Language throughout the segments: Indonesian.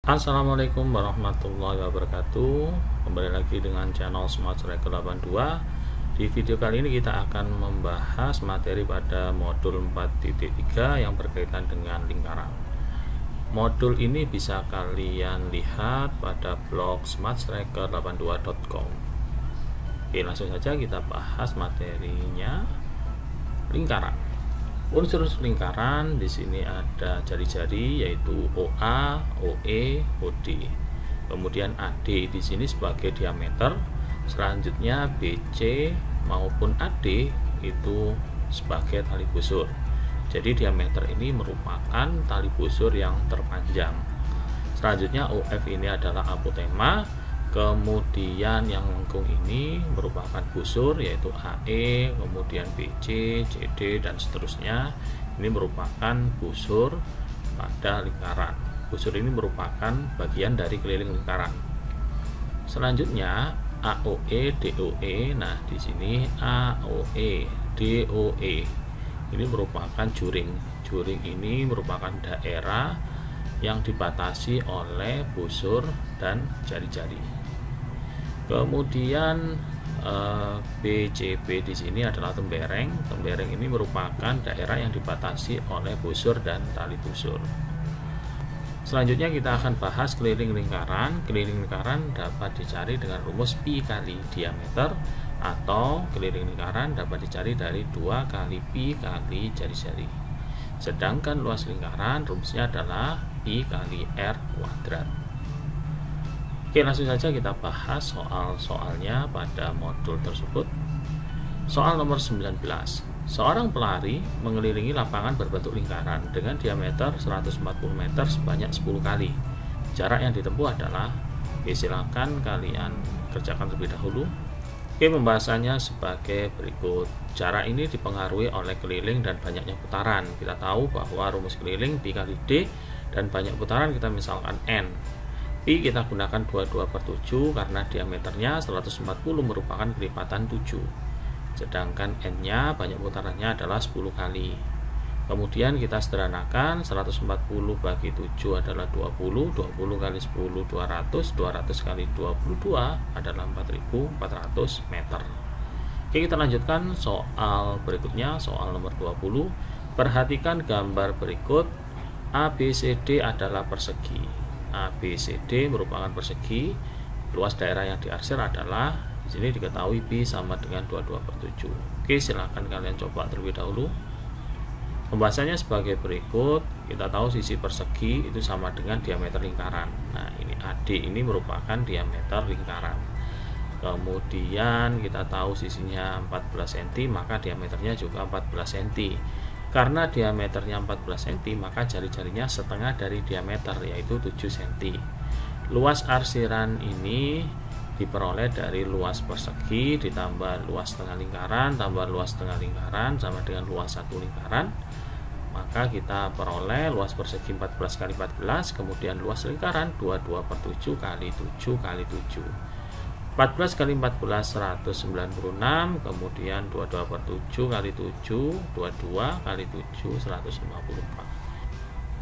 Assalamualaikum warahmatullahi wabarakatuh. Kembali lagi dengan channel Smart Striker 82. Di video kali ini kita akan membahas materi pada modul 4.3 yang berkaitan dengan lingkaran. Modul ini bisa kalian lihat pada blog smartstriker82.com. Oke, langsung saja kita bahas materinya. Lingkaran. Unsur lingkaran di sini ada jari-jari yaitu OA, OE, OD. Kemudian AD di sini sebagai diameter. Selanjutnya BC maupun AD itu sebagai tali busur. Jadi diameter ini merupakan tali busur yang terpanjang. Selanjutnya OF ini adalah apotema. Kemudian yang lengkung ini merupakan busur yaitu AE, kemudian BC, CD dan seterusnya. Ini merupakan busur pada lingkaran. Busur ini merupakan bagian dari keliling lingkaran. Selanjutnya AOE, DOE. Nah, di sini AOE, DOE ini merupakan juring. Juring ini merupakan daerah yang dibatasi oleh busur dan jari-jari. Kemudian BCB di sini adalah tembereng. Tembereng ini merupakan daerah yang dibatasi oleh busur dan tali busur. Selanjutnya kita akan bahas keliling lingkaran. Keliling lingkaran dapat dicari dengan rumus pi kali diameter, atau keliling lingkaran dapat dicari dari 2 kali pi kali jari-jari. Sedangkan luas lingkaran rumusnya adalah pi kali r kuadrat. Oke, langsung saja kita bahas soal-soalnya pada modul tersebut. Soal nomor 19. Seorang pelari mengelilingi lapangan berbentuk lingkaran dengan diameter 140 meter sebanyak 10 kali. Jarak yang ditempuh adalah, silakan kalian kerjakan terlebih dahulu. Oke, pembahasannya sebagai berikut. Jarak ini dipengaruhi oleh keliling dan banyaknya putaran. Kita tahu bahwa rumus keliling pi kali d, dan banyak putaran kita misalkan n. Pi kita gunakan 22/7 karena diameternya 140 merupakan kelipatan 7. Sedangkan n-nya banyak putarannya adalah 10 kali. Kemudian kita sederhanakan, 140 bagi 7 adalah 20, 20 kali 10 200, 200 kali 22 adalah 4400 meter. Oke, kita lanjutkan soal berikutnya, soal nomor 20. Perhatikan gambar berikut. ABCD adalah persegi. ABCD merupakan persegi. Luas daerah yang diarsir adalah, di sini diketahui pi sama dengan 22/7. Oke, silakan kalian coba terlebih dahulu. Pembahasannya sebagai berikut. Kita tahu sisi persegi itu sama dengan diameter lingkaran. Nah, ini AD ini merupakan diameter lingkaran. Kemudian kita tahu sisinya 14 cm, maka diameternya juga 14 cm. Karena diameternya 14 cm, maka jari-jarinya setengah dari diameter, yaitu 7 cm. Luas arsiran ini diperoleh dari luas persegi ditambah luas tengah lingkaran tambah luas tengah lingkaran sama dengan luas satu lingkaran. Maka kita peroleh luas persegi 14 kali 14, kemudian luas lingkaran 22/7 kali 7 kali 7. 14 kali 14 196, kemudian 22/7 kali 7 22 kali 7 154.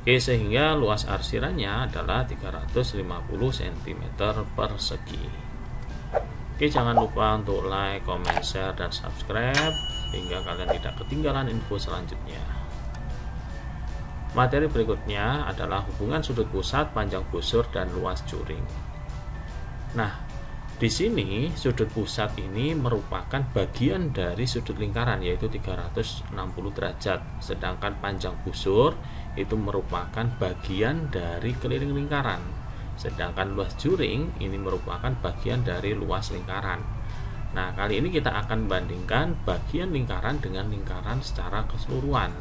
Oke, sehingga luas arsirannya adalah 350 cm persegi. Oke, jangan lupa untuk like, comment, share, dan subscribe sehingga kalian tidak ketinggalan info selanjutnya. Materi berikutnya adalah hubungan sudut pusat, panjang busur, dan luas juring. Nah, di sini sudut pusat ini merupakan bagian dari sudut lingkaran, yaitu 360 derajat. Sedangkan panjang busur itu merupakan bagian dari keliling lingkaran. Sedangkan luas juring ini merupakan bagian dari luas lingkaran. Nah, kali ini kita akan bandingkan bagian lingkaran dengan lingkaran secara keseluruhan.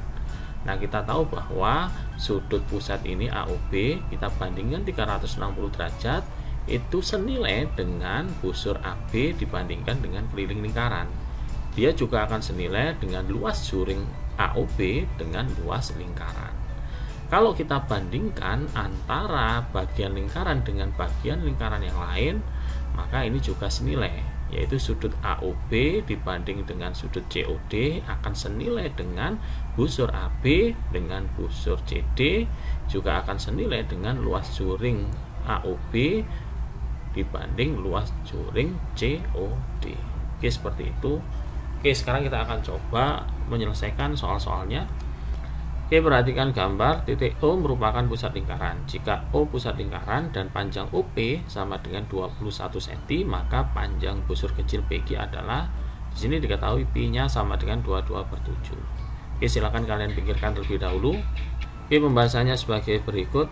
Nah, kita tahu bahwa sudut pusat ini AOB, kita bandingkan 360 derajat, itu senilai dengan busur AB dibandingkan dengan keliling lingkaran. Dia juga akan senilai dengan luas juring AOB dengan luas lingkaran. Kalau kita bandingkan antara bagian lingkaran dengan bagian lingkaran yang lain, maka ini juga senilai, yaitu sudut AOB dibanding dengan sudut COD akan senilai dengan busur AB dengan busur CD, juga akan senilai dengan luas juring AOB dibanding luas juring COD. Oke, seperti itu. Oke, sekarang kita akan coba menyelesaikan soal-soalnya. Oke, perhatikan gambar. Titik O merupakan pusat lingkaran. Jika O pusat lingkaran dan panjang OP sama dengan 21 cm, maka panjang busur kecil PG adalah, di sini diketahui Pi-nya sama dengan 22/7. Oke, silakan kalian pikirkan terlebih dahulu. Oke, pembahasannya sebagai berikut.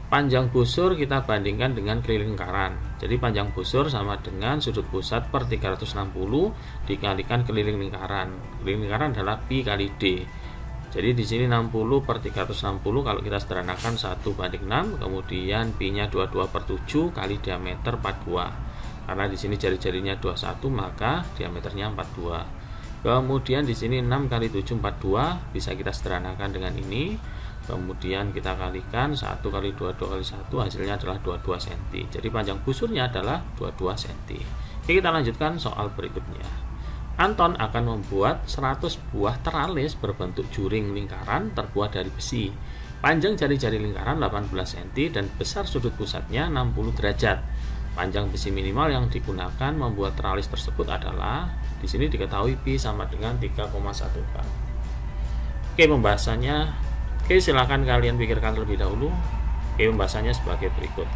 Panjang busur kita bandingkan dengan keliling lingkaran. Jadi panjang busur sama dengan sudut pusat per 360 dikalikan keliling lingkaran. Keliling lingkaran adalah Pi kali D. Jadi di sini 60 per 360 kalau kita sederhanakan 1/6, kemudian Pi-nya 22/7 kali diameter 42. Karena di sini jari-jarinya 21, maka diameternya 42. Kemudian di sini 6 kali 7 42 bisa kita sederhanakan dengan ini. Kemudian kita kalikan 1 kali 22 kali 1 hasilnya adalah 22 cm. Jadi panjang busurnya adalah 22 cm. Oke, kita lanjutkan soal berikutnya. Anton akan membuat 100 buah teralis berbentuk juring lingkaran terbuat dari besi. Panjang jari-jari lingkaran 18 cm dan besar sudut pusatnya 60 derajat. Panjang besi minimal yang digunakan membuat teralis tersebut adalah, di sini diketahui Pi sama dengan 3,14. Oke, pembahasannya. Oke, silakan kalian pikirkan terlebih dahulu. Oke, pembahasannya sebagai berikut.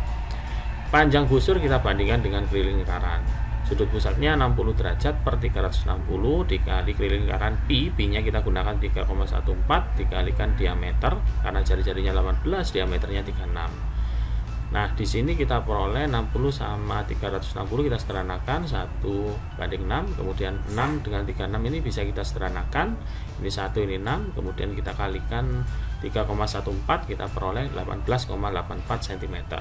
Panjang busur kita bandingkan dengan keliling lingkaran. Sudut pusatnya 60 derajat per 360 dikali keliling lingkaran Pi. Pi-nya kita gunakan 3,14 dikalikan diameter, karena jari-jarinya 18, diameternya 36. Nah, di sini kita peroleh 60 sama 360 kita sederhanakan 1/6, kemudian 6 dengan 36 ini bisa kita sederhanakan. Ini 1, ini 6, kemudian kita kalikan 3,14 kita peroleh 18,84 cm.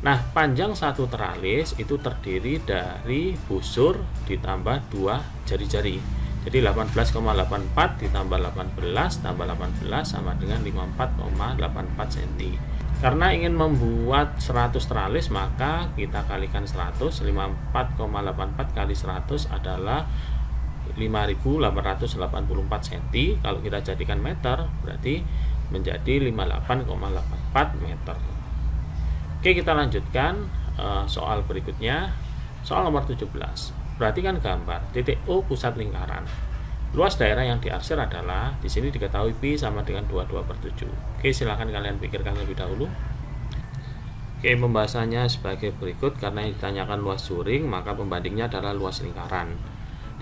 Nah, panjang satu teralis itu terdiri dari busur ditambah 2 jari-jari. Jadi 18,84 ditambah 18 tambah 18 sama dengan 54,84 cm. Karena ingin membuat 100 teralis, maka kita kalikan 100. 54,84 kali 100 adalah 5.884 cm. Kalau kita jadikan meter, berarti menjadi 58,84 meter. Oke, kita lanjutkan soal berikutnya. Soal nomor 17. Perhatikan gambar. Titik O pusat lingkaran. Luas daerah yang diarsir adalah, di sini diketahui Pi sama dengan 22/7. Oke, silakan kalian pikirkan lebih dahulu. Oke, pembahasannya sebagai berikut. Karena yang ditanyakan luas juring, maka pembandingnya adalah luas lingkaran.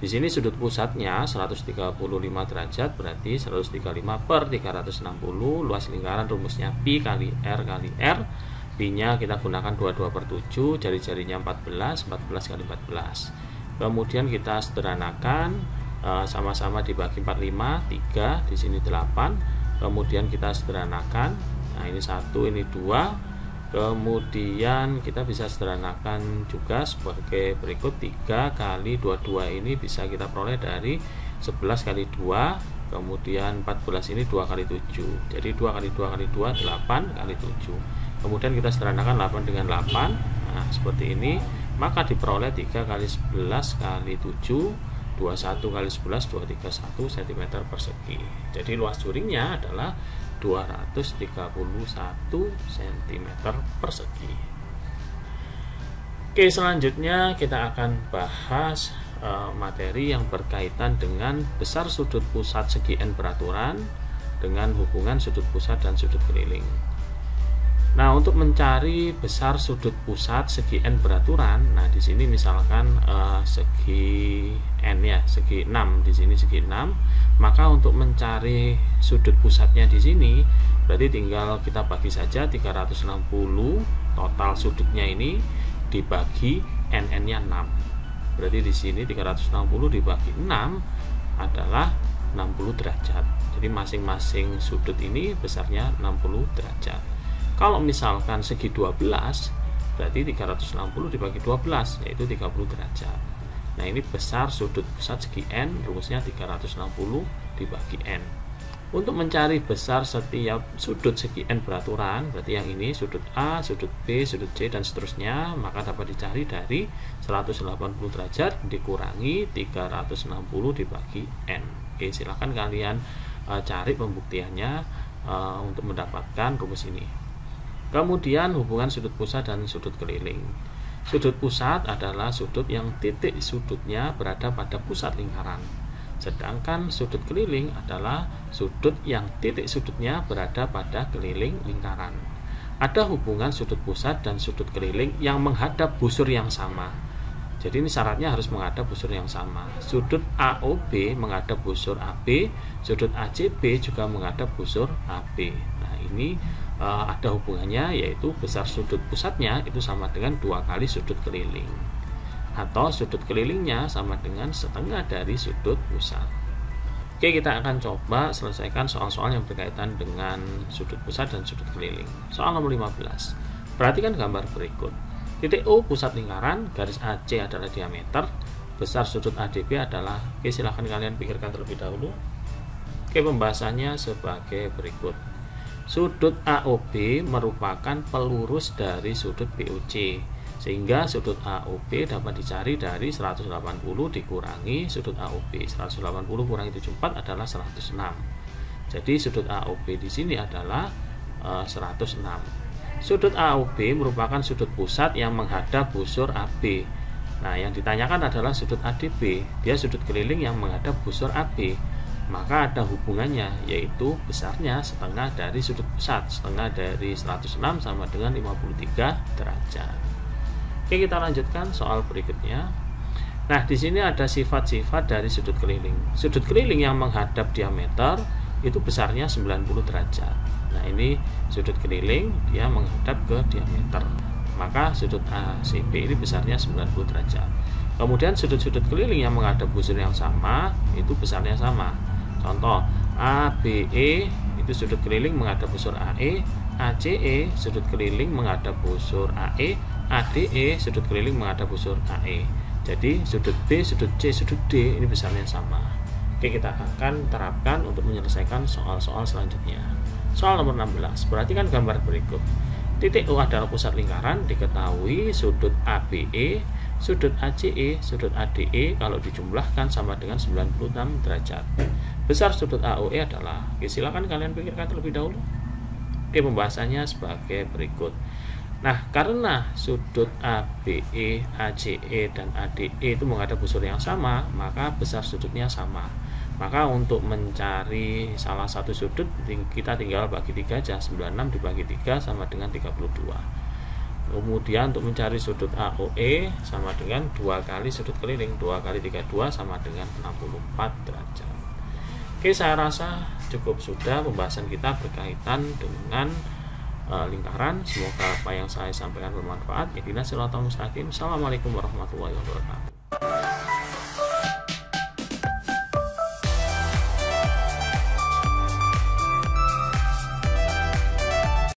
Di sini sudut pusatnya 135 derajat, berarti 135 per 360. Luas lingkaran rumusnya Pi kali R kali R. Pi-nya kita gunakan 22/7, jari-jarinya 14 kali 14. Kemudian kita sederhanakan, sama-sama dibagi 45, 3, di sini 8. Kemudian kita sederhanakan, nah ini 1, ini 2. Kemudian kita bisa sederhanakan juga sebagai berikut, 3 kali 22 ini bisa kita peroleh dari 11 kali 2. Kemudian 14 ini 2 kali 7. Jadi 2 kali 2 kali 2, 8 kali 7. Kemudian kita sederhanakan 8 dengan 8. Nah, seperti ini. Maka diperoleh 3 kali 11 kali 7, 21 kali 11, 231 cm persegi. Jadi luas juringnya adalah 231 cm persegi. Oke, selanjutnya kita akan bahas materi yang berkaitan dengan besar sudut pusat segi N beraturan dengan hubungan sudut pusat dan sudut keliling. Nah, untuk mencari besar sudut pusat segi N beraturan, nah di sini misalkan segi N ya, segi 6, di sini segi 6, maka untuk mencari sudut pusatnya di sini berarti tinggal kita bagi saja 360 total sudutnya ini dibagi NN-nya 6. Berarti di sini 360 dibagi 6 adalah 60 derajat. Jadi masing-masing sudut ini besarnya 60 derajat. Kalau misalkan segi 12, berarti 360 dibagi 12, yaitu 30 derajat. Nah, ini besar sudut pusat segi N, rumusnya 360 dibagi N. Untuk mencari besar setiap sudut segi N beraturan, berarti yang ini sudut A, sudut B, sudut C, dan seterusnya, maka dapat dicari dari 180 derajat dikurangi 360 dibagi N. Oke, silahkan kalian cari pembuktiannya untuk mendapatkan rumus ini. Kemudian hubungan sudut pusat dan sudut keliling. Sudut pusat adalah sudut yang titik sudutnya berada pada pusat lingkaran. Sedangkan sudut keliling adalah sudut yang titik sudutnya berada pada keliling lingkaran. Ada hubungan sudut pusat dan sudut keliling yang menghadap busur yang sama. Jadi ini syaratnya harus menghadap busur yang sama. Sudut AOB menghadap busur AB, sudut ACB juga menghadap busur AB. Nah, ini ada hubungannya, yaitu besar sudut pusatnya itu sama dengan 2 kali sudut keliling. Atau sudut kelilingnya sama dengan setengah dari sudut pusat. Oke, kita akan coba selesaikan soal-soal yang berkaitan dengan sudut pusat dan sudut keliling. Soal nomor 15. Perhatikan gambar berikut. Titik O pusat lingkaran, garis AC adalah diameter, besar sudut ADB adalah. Oke, silahkan kalian pikirkan terlebih dahulu. Oke, pembahasannya sebagai berikut. Sudut AOB merupakan pelurus dari sudut BOC, sehingga sudut AOB dapat dicari dari 180 dikurangi sudut AOB. 180 kurangi 74 adalah 106. Jadi sudut AOB di sini adalah 106. Sudut AOB merupakan sudut pusat yang menghadap busur AB. Nah, yang ditanyakan adalah sudut ADB. Dia sudut keliling yang menghadap busur AB. Maka ada hubungannya, yaitu besarnya setengah dari sudut pusat. Setengah dari 106 sama dengan 53 derajat. Oke, kita lanjutkan soal berikutnya. Nah, di sini ada sifat-sifat dari sudut keliling. Sudut keliling yang menghadap diameter itu besarnya 90 derajat. Nah, ini sudut keliling dia menghadap ke diameter. Maka sudut ACB ini besarnya 90 derajat. Kemudian sudut-sudut keliling yang menghadap busur yang sama itu besarnya sama. Contoh, ABE itu sudut keliling menghadap busur AE, ACE sudut keliling menghadap busur AE, ADE sudut keliling menghadap busur AE. Jadi sudut B, sudut C, sudut D ini besarnya sama. Oke, kita akan terapkan untuk menyelesaikan soal-soal selanjutnya. Soal nomor 16. Perhatikan gambar berikut. Titik O adalah pusat lingkaran, diketahui sudut ABE, sudut ACE, sudut ADE kalau dijumlahkan sama dengan 96 derajat. Besar sudut AOE adalah. Oke, silakan kalian pikirkan terlebih dahulu. Oke, pembahasannya sebagai berikut. Nah, karena sudut ABE, ACE, dan ADE itu menghadap busur yang sama, maka besar sudutnya sama. Maka untuk mencari salah satu sudut, kita tinggal bagi 3 aja. 96 dibagi 3 sama dengan 32. Kemudian untuk mencari sudut AOE sama dengan 2 kali sudut keliling. 2 kali 32 sama dengan 64 derajat. Oke, saya rasa cukup sudah pembahasan kita berkaitan dengan lingkaran. Semoga apa yang saya sampaikan bermanfaat. Assalamualaikum warahmatullahi wabarakatuh.